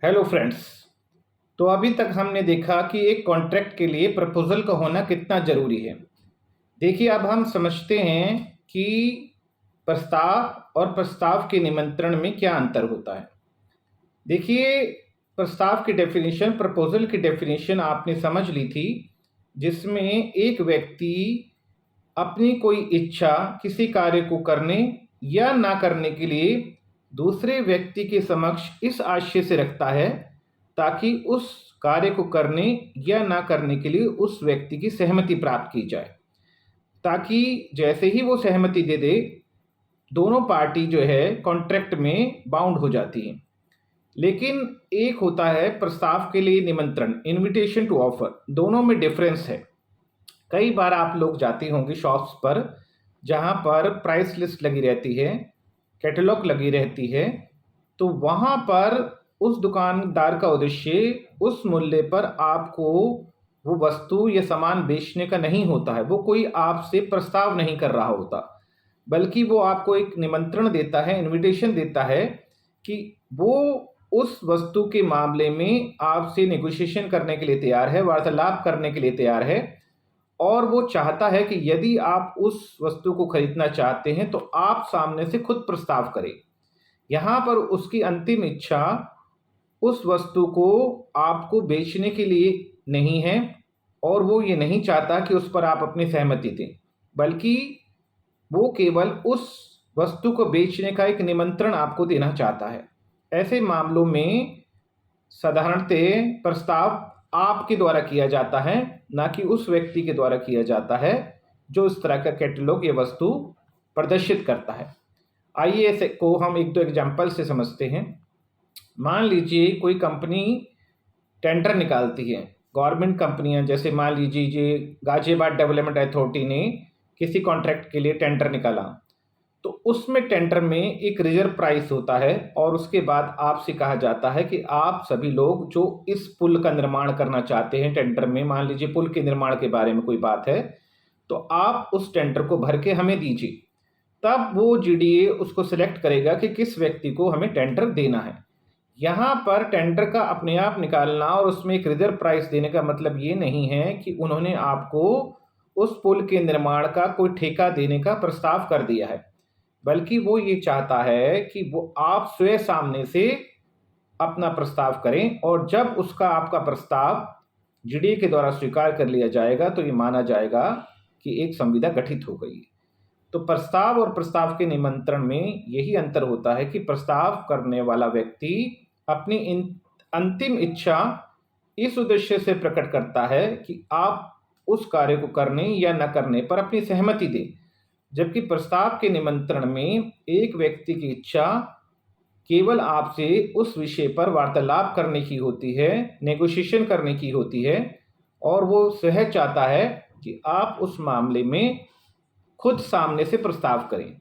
Hello friends. तो अभी तक हमने देखा कि एक कॉन्ट्रैक्ट के लिए प्रपोजल का होना कितना ज़रूरी है। देखिए, अब हम समझते हैं कि प्रस्ताव और प्रस्ताव के निमंत्रण में क्या अंतर होता है। देखिए, प्रस्ताव की डेफिनेशन, प्रपोजल की डेफिनेशन आपने समझ ली थी, जिसमें एक व्यक्ति अपनी कोई इच्छा किसी कार्य को करने या ना करने के लिए दूसरे व्यक्ति के समक्ष इस आशय से रखता है ताकि उस कार्य को करने या ना करने के लिए उस व्यक्ति की सहमति प्राप्त की जाए, ताकि जैसे ही वो सहमति दे दे, दोनों पार्टी जो है कॉन्ट्रैक्ट में बाउंड हो जाती हैं। लेकिन एक होता है प्रस्ताव के लिए निमंत्रण, इनविटेशन टू ऑफर, दोनों में डिफरेंस है। कई बार आप लोग जाते होंगे शॉप्स पर, जहाँ पर प्राइस लिस्ट लगी रहती है, कैटलॉग लगी रहती है, तो वहाँ पर उस दुकानदार का उद्देश्य उस मूल्य पर आपको वो वस्तु या सामान बेचने का नहीं होता है। वो कोई आपसे प्रस्ताव नहीं कर रहा होता, बल्कि वो आपको एक निमंत्रण देता है, इनविटेशन देता है कि वो उस वस्तु के मामले में आपसे नेगोशिएशन करने के लिए तैयार है, वार्तालाप करने के लिए तैयार है, और वो चाहता है कि यदि आप उस वस्तु को खरीदना चाहते हैं तो आप सामने से खुद प्रस्ताव करें। यहाँ पर उसकी अंतिम इच्छा उस वस्तु को आपको बेचने के लिए नहीं है, और वो ये नहीं चाहता कि उस पर आप अपनी सहमति दें, बल्कि वो केवल उस वस्तु को बेचने का एक निमंत्रण आपको देना चाहता है। ऐसे मामलों में साधारणतः प्रस्ताव आपके द्वारा किया जाता है, ना कि उस व्यक्ति के द्वारा किया जाता है जो इस तरह का कैटलॉग या वस्तु प्रदर्शित करता है। आइए इसे को हम एक दो एग्जाम्पल से समझते हैं। मान लीजिए कोई कंपनी टेंडर निकालती है, गवर्नमेंट कंपनियां, जैसे मान लीजिए गाजियाबाद डेवलपमेंट अथॉरिटी ने किसी कॉन्ट्रैक्ट के लिए टेंडर निकाला, तो उसमें टेंडर में एक रिजर्व प्राइस होता है, और उसके बाद आपसे कहा जाता है कि आप सभी लोग जो इस पुल का निर्माण करना चाहते हैं, टेंडर में मान लीजिए पुल के निर्माण के बारे में कोई बात है, तो आप उस टेंडर को भर के हमें दीजिए। तब वो जीडीए उसको सिलेक्ट करेगा कि किस व्यक्ति को हमें टेंडर देना है। यहाँ पर टेंडर का अपने आप निकालना और उसमें एक रिजर्व प्राइस देने का मतलब ये नहीं है कि उन्होंने आपको उस पुल के निर्माण का कोई ठेका देने का प्रस्ताव कर दिया है, बल्कि वो ये चाहता है कि वो आप स्वयं सामने से अपना प्रस्ताव करें, और जब उसका आपका प्रस्ताव जीडीए के द्वारा स्वीकार कर लिया जाएगा तो ये माना जाएगा कि एक संविदा गठित हो गई है। तो प्रस्ताव और प्रस्ताव के निमंत्रण में यही अंतर होता है कि प्रस्ताव करने वाला व्यक्ति अपनी अंतिम इच्छा इस उद्देश्य से प्रकट करता है कि आप उस कार्य को करने या न करने पर अपनी सहमति दें, जबकि प्रस्ताव के निमंत्रण में एक व्यक्ति की इच्छा केवल आपसे उस विषय पर वार्तालाप करने की होती है, नेगोशिएशन करने की होती है, और वो सहज चाहता है कि आप उस मामले में खुद सामने से प्रस्ताव करें,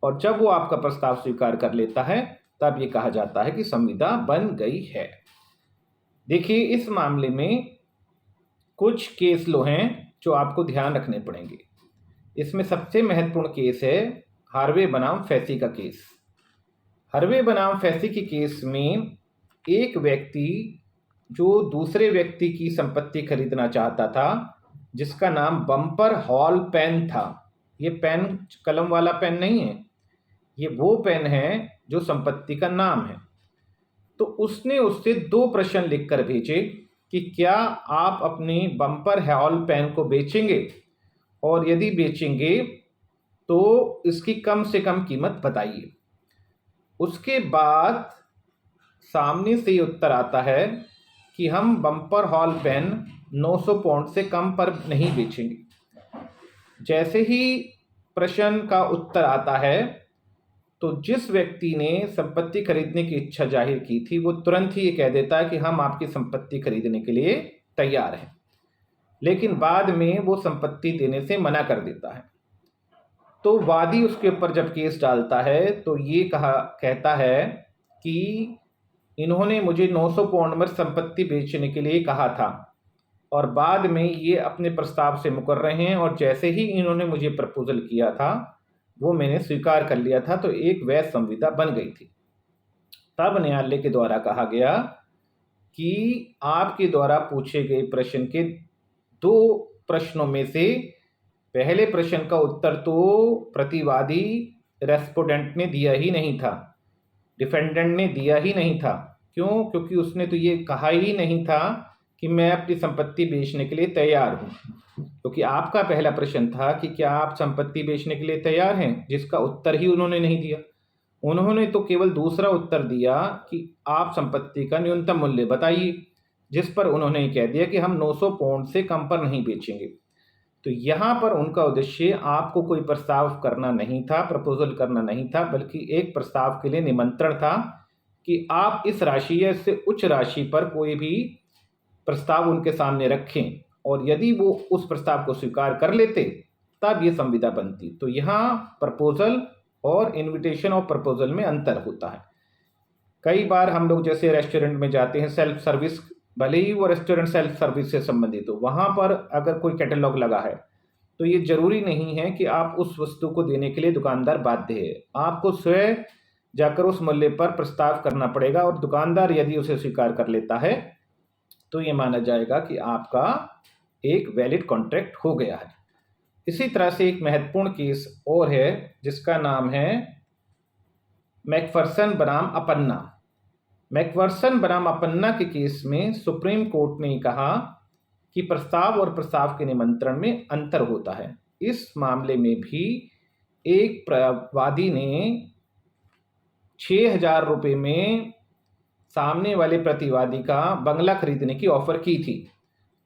और जब वो आपका प्रस्ताव स्वीकार कर लेता है तब ये कहा जाता है कि संविदा बन गई है। देखिए, इस मामले में कुछ केस लो हैं जो आपको ध्यान रखने पड़ेंगे। इसमें सबसे महत्वपूर्ण केस है हार्वे बनाम फैसी का केस। हार्वे बनाम फैसी के केस में एक व्यक्ति जो दूसरे व्यक्ति की संपत्ति खरीदना चाहता था, जिसका नाम बम्पर हॉल पेन था। ये पेन कलम वाला पेन नहीं है, ये वो पेन है जो संपत्ति का नाम है। तो उसने उससे दो प्रश्न लिखकर भेजे कि क्या आप अपनी बम्पर हॉल पेन को बेचेंगे, और यदि बेचेंगे तो इसकी कम से कम कीमत बताइए। उसके बाद सामने से उत्तर आता है कि हम बम्पर हॉल पेन 900 पाउंड से कम पर नहीं बेचेंगे। जैसे ही प्रश्न का उत्तर आता है, तो जिस व्यक्ति ने संपत्ति खरीदने की इच्छा जाहिर की थी, वो तुरंत ही ये कह देता है कि हम आपकी संपत्ति खरीदने के लिए तैयार हैं, लेकिन बाद में वो संपत्ति देने से मना कर देता है। तो वादी उसके ऊपर जब केस डालता है तो ये कहता है कि इन्होंने मुझे 900 पाउंड में संपत्ति बेचने के लिए कहा था, और बाद में ये अपने प्रस्ताव से मुकर रहे हैं, और जैसे ही इन्होंने मुझे प्रपोजल किया था वो मैंने स्वीकार कर लिया था, तो एक वैध संविदा बन गई थी। तब न्यायालय के द्वारा कहा गया कि आपके द्वारा पूछे गए प्रश्न के दो प्रश्नों में से पहले प्रश्न का उत्तर तो प्रतिवादी रेस्पोंडेंट ने दिया ही नहीं था, डिफेंडेंट ने दिया ही नहीं था। क्यों? क्योंकि उसने तो ये कहा ही नहीं था कि मैं अपनी संपत्ति बेचने के लिए तैयार हूँ। क्योंकि आपका पहला प्रश्न था कि क्या आप संपत्ति बेचने के लिए तैयार हैं, जिसका उत्तर ही उन्होंने नहीं दिया। उन्होंने तो केवल दूसरा उत्तर दिया कि आप संपत्ति का न्यूनतम मूल्य बताइए, जिस पर उन्होंने कह दिया कि हम 900 पाउंड से कम पर नहीं बेचेंगे। तो यहाँ पर उनका उद्देश्य आपको कोई प्रस्ताव करना नहीं था, प्रपोजल करना नहीं था, बल्कि एक प्रस्ताव के लिए निमंत्रण था कि आप इस राशि या इससे उच्च राशि पर कोई भी प्रस्ताव उनके सामने रखें, और यदि वो उस प्रस्ताव को स्वीकार कर लेते तब ये संविदा बनती। तो यहाँ प्रपोजल और इनविटेशन ऑफ प्रपोजल में अंतर होता है। कई बार हम लोग जैसे रेस्टोरेंट में जाते हैं, सेल्फ सर्विस, भले ही वो रेस्टोरेंट सेल्फ सर्विस से संबंधित हो, वहाँ पर अगर कोई कैटलॉग लगा है तो ये जरूरी नहीं है कि आप उस वस्तु को देने के लिए दुकानदार बाध्य है। आपको स्वयं जाकर उस मूल्य पर प्रस्ताव करना पड़ेगा, और दुकानदार यदि उसे स्वीकार कर लेता है तो ये माना जाएगा कि आपका एक वैलिड कॉन्ट्रैक्ट हो गया है। इसी तरह से एक महत्वपूर्ण केस और है जिसका नाम है मैकफरसन बनाम अपन्ना। मैकफरसन बनाम अपन्ना के केस में सुप्रीम कोर्ट ने कहा कि प्रस्ताव और प्रस्ताव के निमंत्रण में अंतर होता है। इस मामले में भी एक वादी ने 6,000 रुपये में सामने वाले प्रतिवादी का बंगला खरीदने की ऑफर की थी,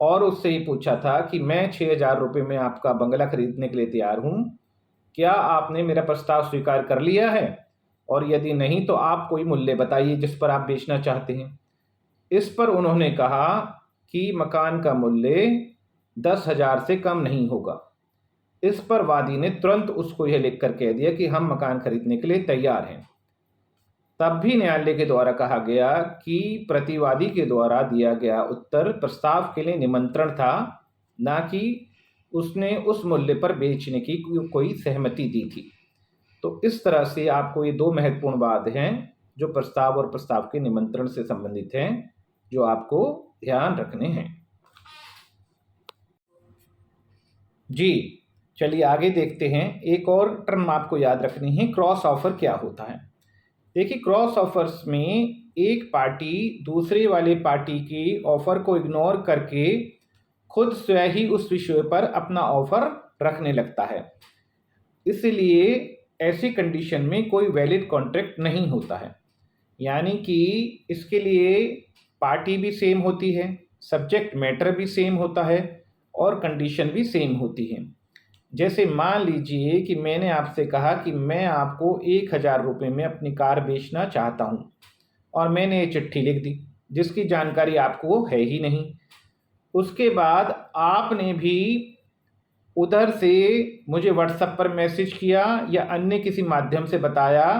और उससे ही पूछा था कि मैं 6,000 रुपये में आपका बंगला खरीदने के लिए तैयार हूँ, क्या आपने मेरा प्रस्ताव स्वीकार कर लिया है, और यदि नहीं तो आप कोई मूल्य बताइए जिस पर आप बेचना चाहते हैं। इस पर उन्होंने कहा कि मकान का मूल्य 10,000 से कम नहीं होगा। इस पर वादी ने तुरंत उसको यह लिखकर कह दिया कि हम मकान खरीदने के लिए तैयार हैं। तब भी न्यायालय के द्वारा कहा गया कि प्रतिवादी के द्वारा दिया गया उत्तर प्रस्ताव के लिए निमंत्रण था, ना कि उसने उस मूल्य पर बेचने की कोई सहमति दी थी। तो इस तरह से आपको ये दो महत्वपूर्ण बात हैं जो प्रस्ताव और प्रस्ताव के निमंत्रण से संबंधित हैं, जो आपको ध्यान रखने हैं। जी चलिए आगे देखते हैं। एक और टर्म आपको याद रखनी है, क्रॉस ऑफर क्या होता है। देखिए, क्रॉस ऑफर्स में एक पार्टी दूसरे वाले पार्टी की ऑफर को इग्नोर करके खुद स्वयं ही उस विषय पर अपना ऑफर रखने लगता है। इसलिए ऐसी कंडीशन में कोई वैलिड कॉन्ट्रैक्ट नहीं होता है। यानी कि इसके लिए पार्टी भी सेम होती है, सब्जेक्ट मैटर भी सेम होता है, और कंडीशन भी सेम होती है। जैसे मान लीजिए कि मैंने आपसे कहा कि मैं आपको 1,000 रुपये में अपनी कार बेचना चाहता हूं, और मैंने ये चिट्ठी लिख दी जिसकी जानकारी आपको है ही नहीं। उसके बाद आपने भी उधर से मुझे व्हाट्सएप पर मैसेज किया या अन्य किसी माध्यम से बताया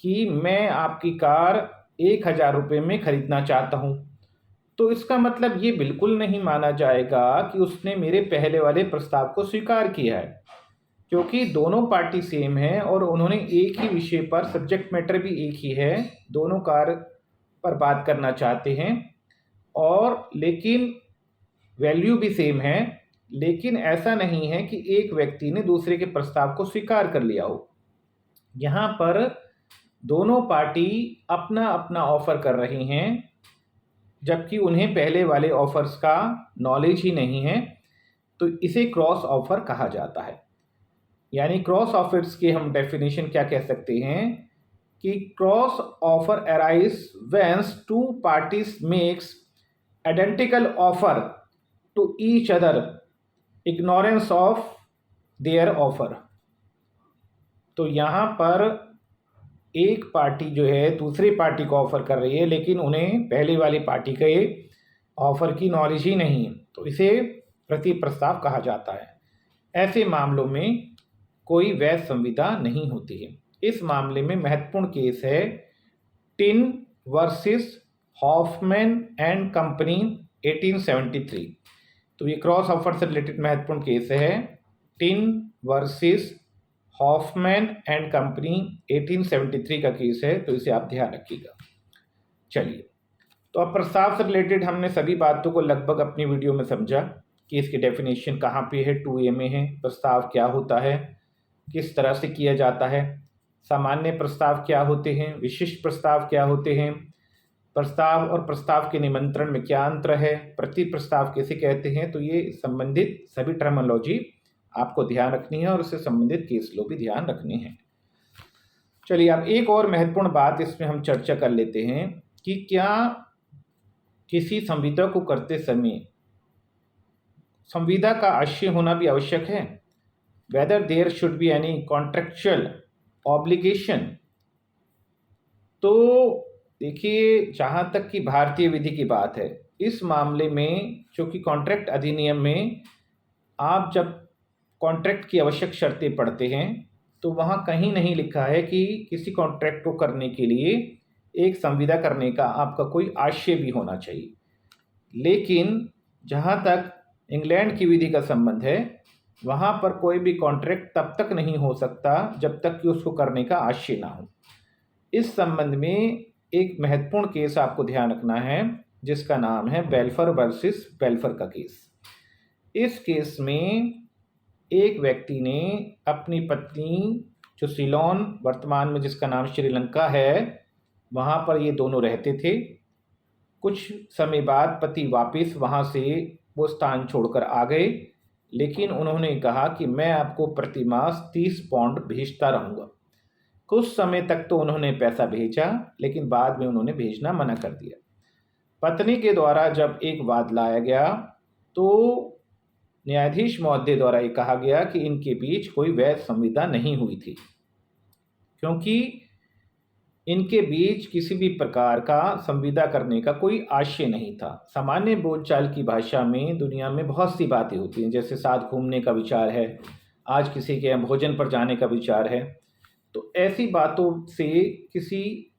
कि मैं आपकी कार 1,000 रुपये में खरीदना चाहता हूं, तो इसका मतलब ये बिल्कुल नहीं माना जाएगा कि उसने मेरे पहले वाले प्रस्ताव को स्वीकार किया है, क्योंकि दोनों पार्टी सेम है और उन्होंने एक ही विषय पर, सब्जेक्ट मैटर भी एक ही है, दोनों कार पर बात करना चाहते हैं, और लेकिन वैल्यू भी सेम है। लेकिन ऐसा नहीं है कि एक व्यक्ति ने दूसरे के प्रस्ताव को स्वीकार कर लिया हो। यहाँ पर दोनों पार्टी अपना अपना ऑफर कर रही हैं, जबकि उन्हें पहले वाले ऑफर्स का नॉलेज ही नहीं है। तो इसे क्रॉस ऑफर कहा जाता है। यानी क्रॉस ऑफर्स की हम डेफिनेशन क्या कह सकते हैं कि cross offer arise when two parties makes identical offer to each other ignorance of their offer. तो यहाँ पर एक पार्टी जो है दूसरी पार्टी को ऑफर कर रही है, लेकिन उन्हें पहले वाली पार्टी के ऑफर की नॉलेज ही नहीं है, तो इसे प्रति प्रस्ताव कहा जाता है। ऐसे मामलों में कोई वैध संविदा नहीं होती है। इस मामले में महत्वपूर्ण केस है Tinn versus Hoffman and company 1873। तो ये क्रॉस ऑफर से रिलेटेड महत्वपूर्ण केस है, Tinn versus Hoffman and company 1873 का केस है, तो इसे आप ध्यान रखिएगा। चलिए तो अब प्रस्ताव से रिलेटेड हमने सभी बातों को लगभग अपनी वीडियो में समझा कि इसकी डेफिनेशन कहाँ पे है, 2A में है। प्रस्ताव क्या होता है, किस तरह से किया जाता है, सामान्य प्रस्ताव क्या होते हैं, विशिष्ट प्रस्ताव क्या होते हैं, प्रस्ताव और प्रस्ताव के निमंत्रण में क्या अंतर है, प्रति प्रस्ताव किसे कहते हैं। तो ये संबंधित सभी टर्मिनोलॉजी आपको ध्यान रखनी है और उससे संबंधित केस लो भी ध्यान रखने हैं। चलिए अब एक और महत्वपूर्ण बात इसमें हम चर्चा कर लेते हैं कि क्या किसी संविदा को करते समय संविदा का आशय होना भी आवश्यक है। Whether there should be any contractual obligation. तो देखिए, जहाँ तक कि भारतीय विधि की बात है, इस मामले में चूँकि कॉन्ट्रैक्ट अधिनियम में आप जब कॉन्ट्रैक्ट की आवश्यक शर्तें पढ़ते हैं तो वहाँ कहीं नहीं लिखा है कि किसी कॉन्ट्रैक्ट को करने के लिए एक संविदा करने का आपका कोई आशय भी होना चाहिए। लेकिन जहाँ तक इंग्लैंड की विधि का संबंध है, वहाँ पर कोई भी कॉन्ट्रैक्ट तब तक नहीं हो सकता जब तक कि उसको करने का आशय ना हो। इस संबंध में एक महत्वपूर्ण केस आपको ध्यान रखना है जिसका नाम है बेल्फर वर्सेस बेल्फर का केस। इस केस में एक व्यक्ति ने अपनी पत्नी, जो सिलोन वर्तमान में जिसका नाम श्रीलंका है, वहाँ पर ये दोनों रहते थे। कुछ समय बाद पति वापस वहाँ से वो स्थान छोड़कर आ गए, लेकिन उन्होंने कहा कि मैं आपको प्रति मास 30 पाउंड भेजता रहूँगा। कुछ समय तक तो उन्होंने पैसा भेजा, लेकिन बाद में उन्होंने भेजना मना कर दिया। पत्नी के द्वारा जब एक वाद लाया गया तो न्यायाधीश महोदय द्वारा ये कहा गया कि इनके बीच कोई वैध संविदा नहीं हुई थी, क्योंकि इनके बीच किसी भी प्रकार का संविदा करने का कोई आशय नहीं था। सामान्य बोलचाल की भाषा में दुनिया में बहुत सी बातें होती हैं, जैसे साथ घूमने का विचार है, आज किसी के यहाँ भोजन पर जाने का विचार है। तो ऐसी बातों से किसी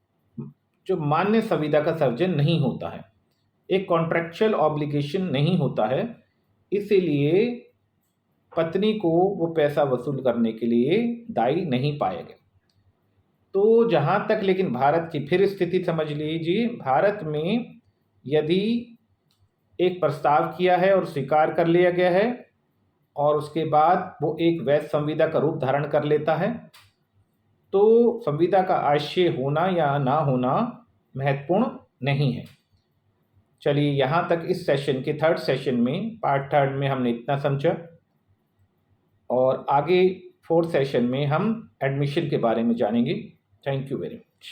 जो मान्य संविदा का सर्जन नहीं होता है, एक कॉन्ट्रैक्चुअल ऑब्लिगेशन नहीं होता है। इसीलिए पत्नी को वो पैसा वसूल करने के लिए दायी नहीं पाया गया। तो जहाँ तक लेकिन भारत की फिर स्थिति समझ लीजिए, भारत में यदि एक प्रस्ताव किया है और स्वीकार कर लिया गया है और उसके बाद वो एक वैध संविदा का रूप धारण कर लेता है, तो संविदा का आशय होना या ना होना महत्वपूर्ण नहीं है। चलिए, यहाँ तक इस सेशन के थर्ड सेशन में, पार्ट थर्ड में हमने इतना समझा, और आगे फोर्थ सेशन में हम एडमिशन के बारे में जानेंगे। Thank you very much.